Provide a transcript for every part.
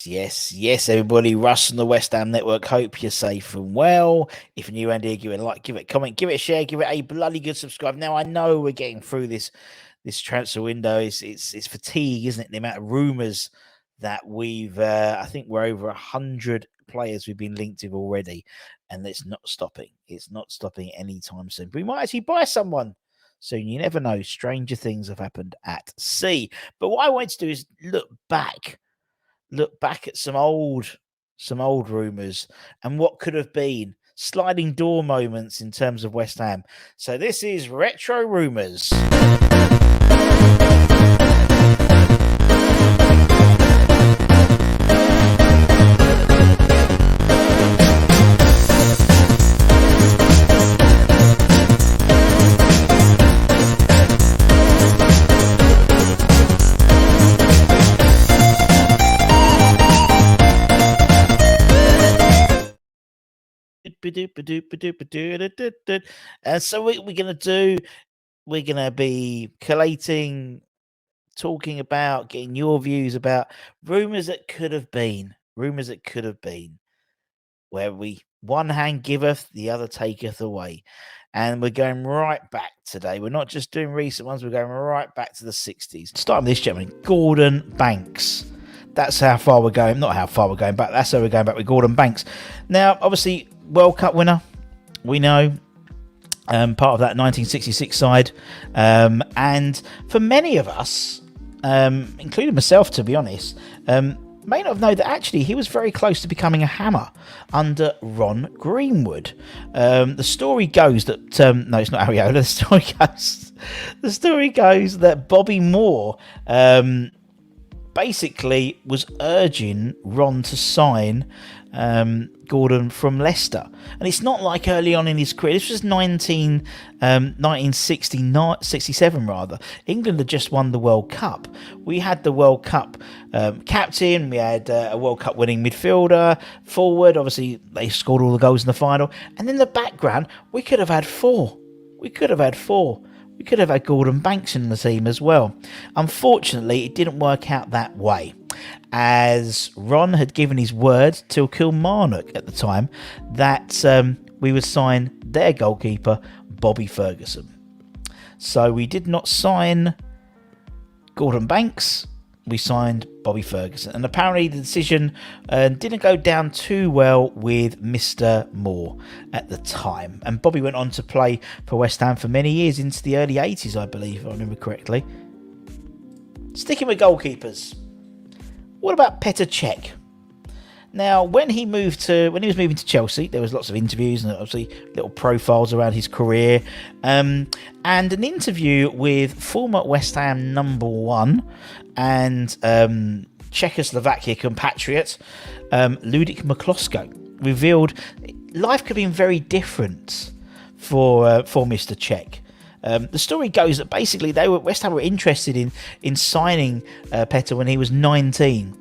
Yes, everybody. Russ on the West Ham Network. Hope you're safe and well. If you're new around here, give it a like, give it a comment, give it a share, give it a bloody good subscribe. Now I know we're getting through this transfer window. It's fatigue, isn't it? The amount of rumours that we've. I think we're over 100 players we've been linked with already, and it's not stopping. It's not stopping anytime soon. But we might actually buy someone soon. You never know. Stranger things have happened at sea. But what I wanted to do is look back at some old rumours and what could have been sliding door moments in terms of West Ham. So this is Retro Rumours. And so we're going to be collating, talking about, getting your views about rumours that could have been, where we one hand giveth, the other taketh away. And we're going right back today. We're not just doing recent ones, we're going right back to the 60s. Starting with this gentleman, Gordon Banks. That's how far we're going. Not how far we're going back. That's how we're going back with Gordon Banks. Now, obviously, World Cup winner, we know, part of that 1966 side. And for many of us, including myself, to be honest, may not have known that actually he was very close to becoming a hammer under Ron Greenwood. The story goes that no, it's not Areola. The story goes that Bobby Moore basically was urging Ron to sign Gordon from Leicester. And it's not like early on in his career. This was 1967 rather. England had just won the World Cup. We had the World Cup captain. We had a World Cup winning midfielder, forward. Obviously, they scored all the goals in the final. And in the background, we could have had four. We could have had Gordon Banks in the team as well. Unfortunately, it didn't work out that way, as Ron had given his word to Kilmarnock at the time that we would sign their goalkeeper, Bobby Ferguson. So we did not sign Gordon Banks, we signed Bobby Ferguson. And apparently the decision didn't go down too well with Mr. Moore at the time. And Bobby went on to play for West Ham for many years, into the early 80s, I believe, if I remember correctly. Sticking with goalkeepers, what about Petr Cech? Now, when he was moving to Chelsea, there was lots of interviews and obviously little profiles around his career, and an interview with former West Ham number one and Czechoslovakia compatriot Ludik Miklosko revealed life could be very different for Mr. Cech. The story goes that basically West Ham were interested in signing Petr when he was 19.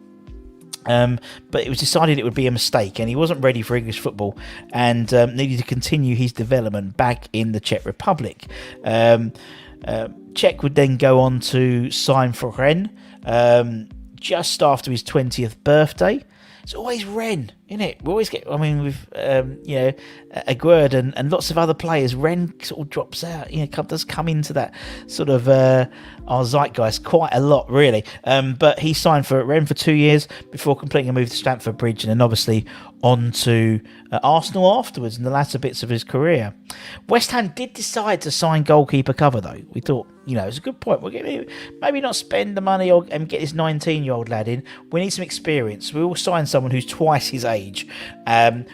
But it was decided it would be a mistake, and he wasn't ready for English football and needed to continue his development back in the Czech Republic. Cech would then go on to sign for Rennes just after his 20th birthday. It's always Rennes, isn't it? We always get, with Aguerd and lots of other players, Rennes sort of drops out, does come into that sort of our zeitgeist quite a lot, really. But he signed for Rennes for 2 years before completing a move to Stamford Bridge, and then obviously on to Arsenal afterwards in the latter bits of his career. West Ham did decide to sign goalkeeper cover, though. We thought, it's a good point. We'll maybe not spend the money and get this 19-year-old lad in. We need some experience. We will sign someone who's twice his age.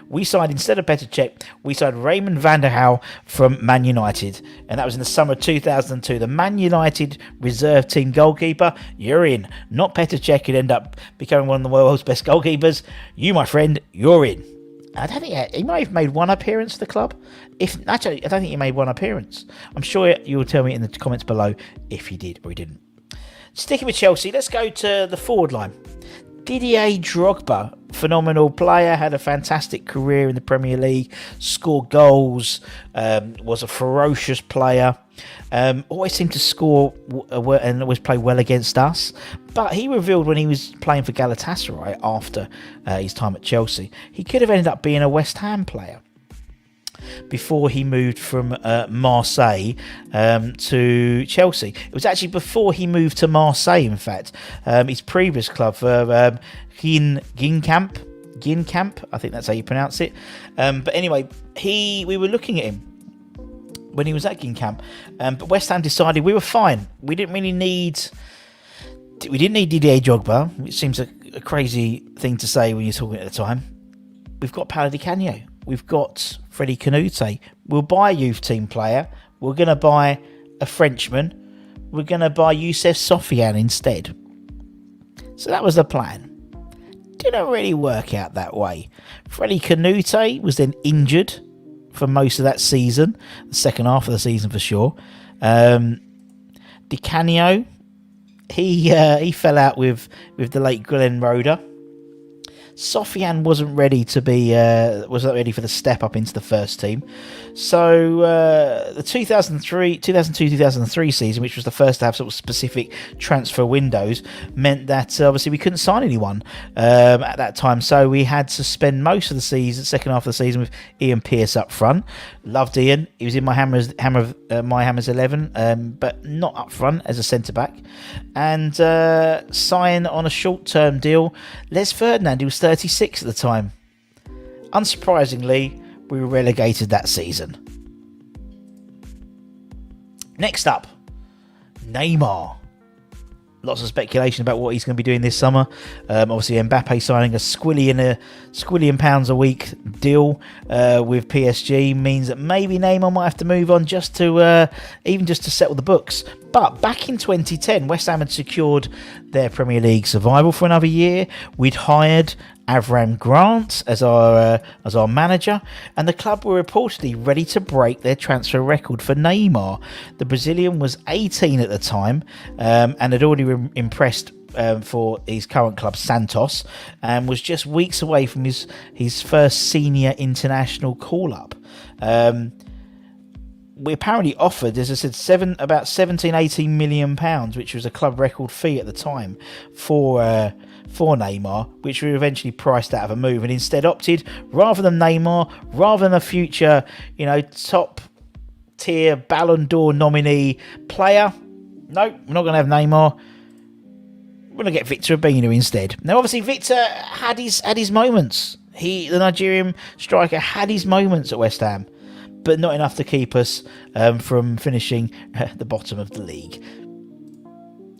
We signed, instead of Petr Cech, we signed Raymond van der Houw from Man United, and that was in the summer of 2002. The Man United reserve team goalkeeper, you're in. Not Petr Cech, who'd end up becoming one of the world's best goalkeepers. You, my friend, you're in. I don't think he might have made one appearance for the club. I don't think he made one appearance. I'm sure you'll tell me in the comments below if he did or he didn't. Sticking with Chelsea, let's go to the forward line. Didier Drogba phenomenal player, had a fantastic career in the Premier League, scored goals, was a ferocious player, always seemed to score and always play well against us. But he revealed when he was playing for Galatasaray after his time at Chelsea, he could have ended up being a West Ham player before he moved from Marseille to Chelsea. It was actually before he moved to Marseille, in fact. His previous club for Ginkamp, I think that's how you pronounce it. But anyway, we were looking at him when he was at Ginkamp, but West Ham decided we were fine. We didn't need Didier Drogba, which seems a crazy thing to say when you're talking at the time. We've got Paulo Di Canio. We've got Freddie Canute. We'll buy a youth team player. We're going to buy a Frenchman. We're going to buy Youssef Sofiane instead. So that was the plan. Didn't really work out that way. Freddie Canute was then injured for most of that season. The second half of the season for sure. Di Canio, he fell out with the late Glenn Roeder. Sofiane wasn't ready for the step up into the first team. So the 2002-2003 season, which was the first to have sort of specific transfer windows, meant that obviously we couldn't sign anyone at that time. So we had to spend most of the second half of the season with Ian Pearce up front. Loved Ian. He was in my Hammers 11, but not up front as a centre back. And sign on a short-term deal Les Ferdinand, who was 36 at the time. Unsurprisingly, we were relegated that season. Next up, Neymar. Lots of speculation about what he's going to be doing this summer. Obviously, Mbappe signing a squillion pounds a week deal with PSG means that maybe Neymar might have to move on just to settle the books. But back in 2010, West Ham had secured their Premier League survival for another year. We'd hired Avram Grant as our manager, and the club were reportedly ready to break their transfer record for Neymar. The Brazilian was 18 at the time and had already impressed for his current club Santos, and was just weeks away from his first senior international call-up. We apparently offered, as I said, about 17-18 million pounds, which was a club record fee at the time for Neymar, which we eventually priced out of a move, and instead opted, rather than Neymar, rather than a future, top tier Ballon d'Or nominee player, no, we're not going to have Neymar. We're going to get Victor Obina instead. Now, obviously, Victor had his moments. The Nigerian striker, had his moments at West Ham, but not enough to keep us from finishing at the bottom of the league.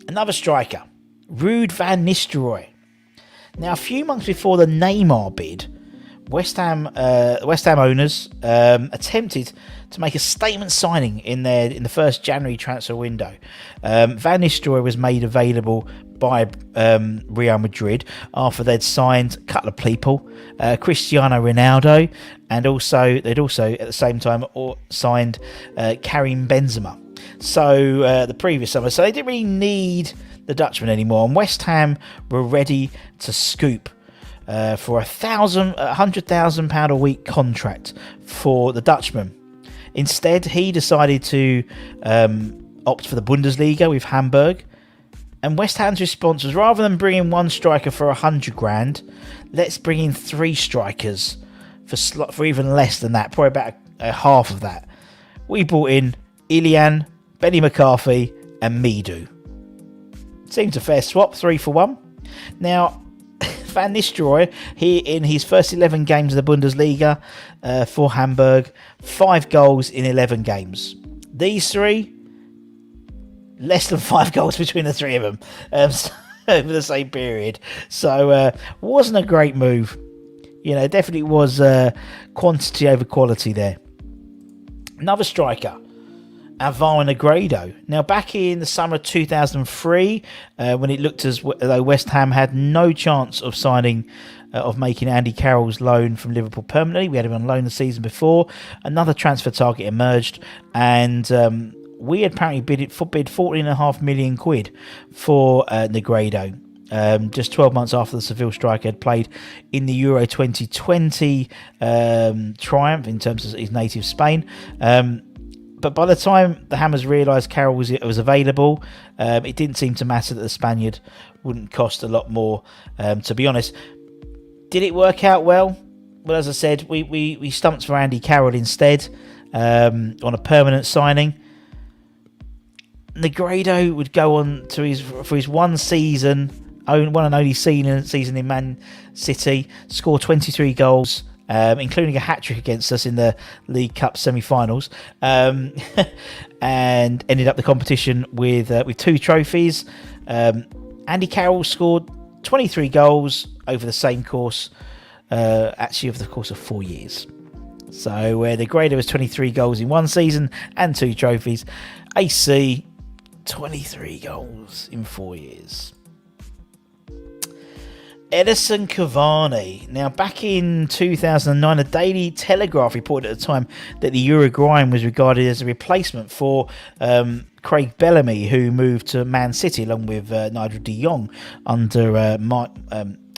Another striker, Ruud van Nistelrooy. Now, a few months before the Neymar bid, West Ham owners attempted to make a statement signing in the first January transfer window. Van Nistelrooy was made available by Real Madrid after they'd signed a couple of people, Cristiano Ronaldo, and they'd also at the same time signed Karim Benzema. So the previous summer, so they didn't really need the Dutchman anymore, and West Ham were ready to scoop for £100,000 a week contract for the Dutchman. Instead, he decided to opt for the Bundesliga with Hamburg. And West Ham's response was, rather than bringing one striker for $100,000, let's bring in three strikers for even less than that, probably about half of that. We brought in Ilian, Benny McCarthy, and Midu. Seems a fair swap, 3 for 1. Now, Van Nistelrooy, in his first 11 games of the Bundesliga for Hamburg, 5 goals in 11 games. These three, less than 5 goals between the three of them over the same period. So wasn't a great move. Definitely was quantity over quality there. Another striker, Alvaro Negredo. Now, back in the summer of 2003, when it looked as though West Ham had no chance of making Andy Carroll's loan from Liverpool permanently, we had him on loan the season before, another transfer target emerged, and we had apparently bid £14.5 million for Negredo. just 12 months after the Seville striker had played in the Euro 2020 triumph in terms of his native Spain. But by the time the Hammers realised Carroll was available, it didn't seem to matter that the Spaniard wouldn't cost a lot more, to be honest. Did it work out well? Well, as I said, we stumped for Andy Carroll instead on a permanent signing. Negredo would go on to for his one and only season in Man City, score 23 goals, including a hat-trick against us in the League Cup semi-finals, and ended up the competition with 2 trophies. Andy Carroll scored 23 goals over the same course, actually over the course of 4 years. So where Negredo was 23 goals in one season and 2 trophies, AC 23 goals in 4 years. Edison Cavani. Now, back in 2009, the Daily Telegraph reported at the time that the Uruguayan was regarded as a replacement for Craig Bellamy, who moved to Man City along with Nigel de Jong under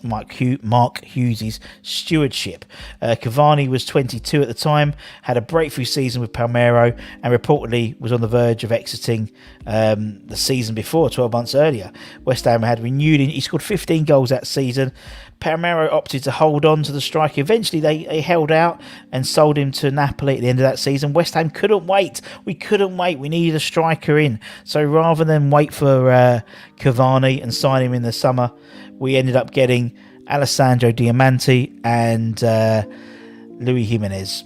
Mark Hughes' stewardship. Cavani was 22 at the time, had a breakthrough season with Palmeiro, and reportedly was on the verge of exiting the season before, 12 months earlier. West Ham had renewed him. He scored 15 goals that season. Palmeiro opted to hold on to the striker. Eventually, they held out and sold him to Napoli at the end of that season. West Ham couldn't wait. We couldn't wait. We needed a striker in. So rather than wait for Cavani and sign him in the summer, we ended up getting Alessandro Diamanti and Luis Jimenez.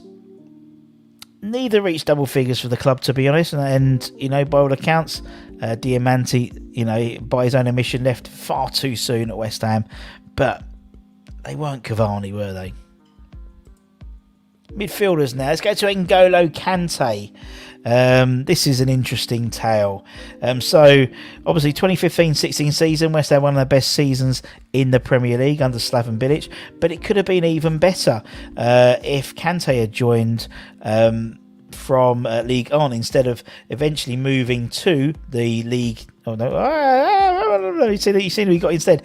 Neither reached double figures for the club, to be honest. And by all accounts, Diamanti, by his own admission, left far too soon at West Ham. But they weren't Cavani, were they? Midfielders now. Let's go to N'Golo Kante. This is an interesting tale. So, obviously, 2015-16 season, West Ham one of their best seasons in the Premier League under Slaven Bilic, but it could have been even better if Kante had joined from League On instead of eventually moving to the League. Oh no! You see who he got instead.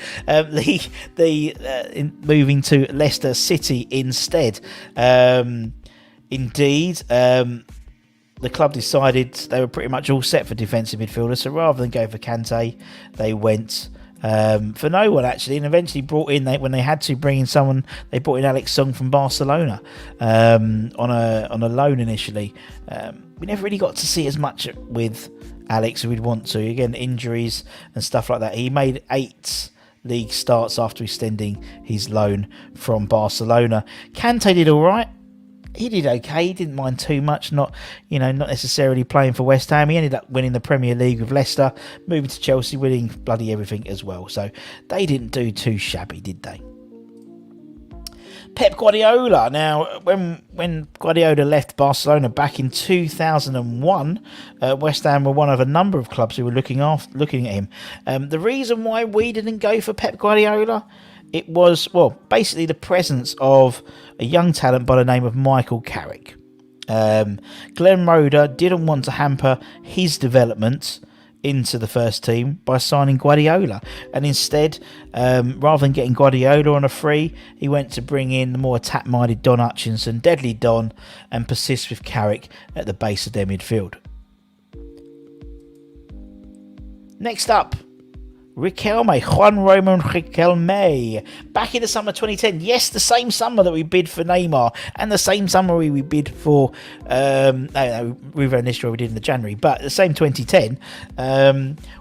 Moving to Leicester City instead. Indeed. The club decided they were pretty much all set for defensive midfielders, so rather than go for Kante, they went for no one actually, and eventually brought in, when they had to bring in someone, they brought in Alex Song from Barcelona on a loan initially. We never really got to see as much with Alex as we'd want to. Again, injuries and stuff like that. He made 8 league starts after extending his loan from Barcelona. Kante did all right. He did okay. He didn't mind too much. Not necessarily playing for West Ham. He ended up winning the Premier League with Leicester, moving to Chelsea, winning bloody everything as well. So they didn't do too shabby, did they? Pep Guardiola. Now, when Guardiola left Barcelona back in 2001, West Ham were one of a number of clubs who were looking at him. The reason why we didn't go for Pep Guardiola, it was, basically the presence of a young talent by the name of Michael Carrick. Glenn Roeder didn't want to hamper his development into the first team by signing Guardiola, and instead, rather than getting Guardiola on a free, he went to bring in the more attack-minded Don Hutchinson, Deadly Don, and persist with Carrick at the base of their midfield. Next up, Riquelme, Juan Roman Riquelme, back in the summer 2010. Yes, the same summer that we bid for Neymar, and the same summer we bid for Rumours Nistelrooy we did in the January, but the same 2010.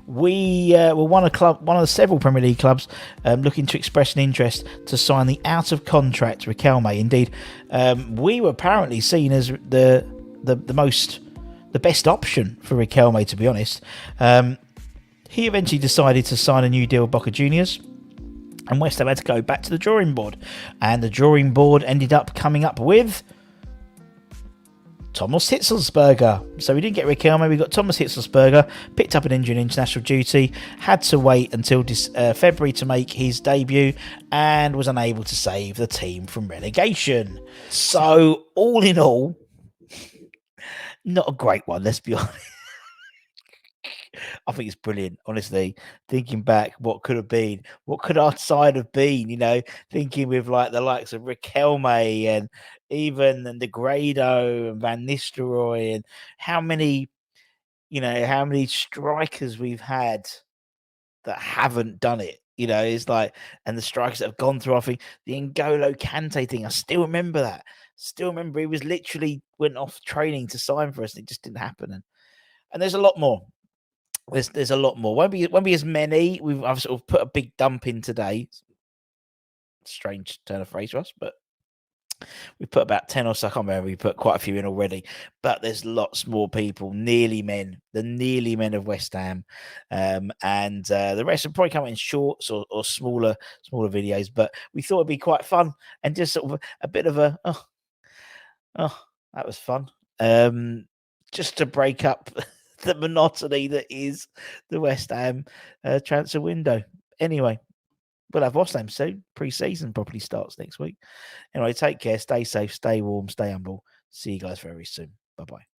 We were one of the several Premier League clubs looking to express an interest to sign the out of contract Riquelme. Indeed, we were apparently seen as the best option for Riquelme, to be honest. He eventually decided to sign a new deal with Boca Juniors, and West Ham had to go back to the drawing board. And the drawing board ended up coming up with Thomas Hitzelsberger. So we didn't get Riquelme, we got Thomas Hitzelsberger, picked up an injury in international duty, had to wait until February to make his debut, and was unable to save the team from relegation. So, all in all, not a great one, let's be honest. I think it's brilliant, honestly. Thinking back, what could have been, what could our side have been? Thinking with like the likes of Riquelme and even Negredo and Van Nistelrooy, and how many, how many strikers we've had that haven't done it. It's like, and the strikers that have gone through. I think the N'Golo Kante thing. I still remember that. Still remember he was literally went off training to sign for us, and it just didn't happen. And there's a lot more. There's a lot more. Won't be as many. I've sort of put a big dump in today. Strange turn of phrase for us, but we put about 10 or so. I can't remember. We put quite a few in already, but there's lots more people. The nearly men of West Ham, and the rest will probably come in shorts or smaller videos. But we thought it'd be quite fun and just sort of a bit of a that was fun. Just to break up the monotony that is the West Ham transfer window. Anyway, we'll have West Ham soon. Pre-season probably starts next week. Anyway, take care, stay safe, stay warm, stay humble. See you guys very soon. Bye-bye.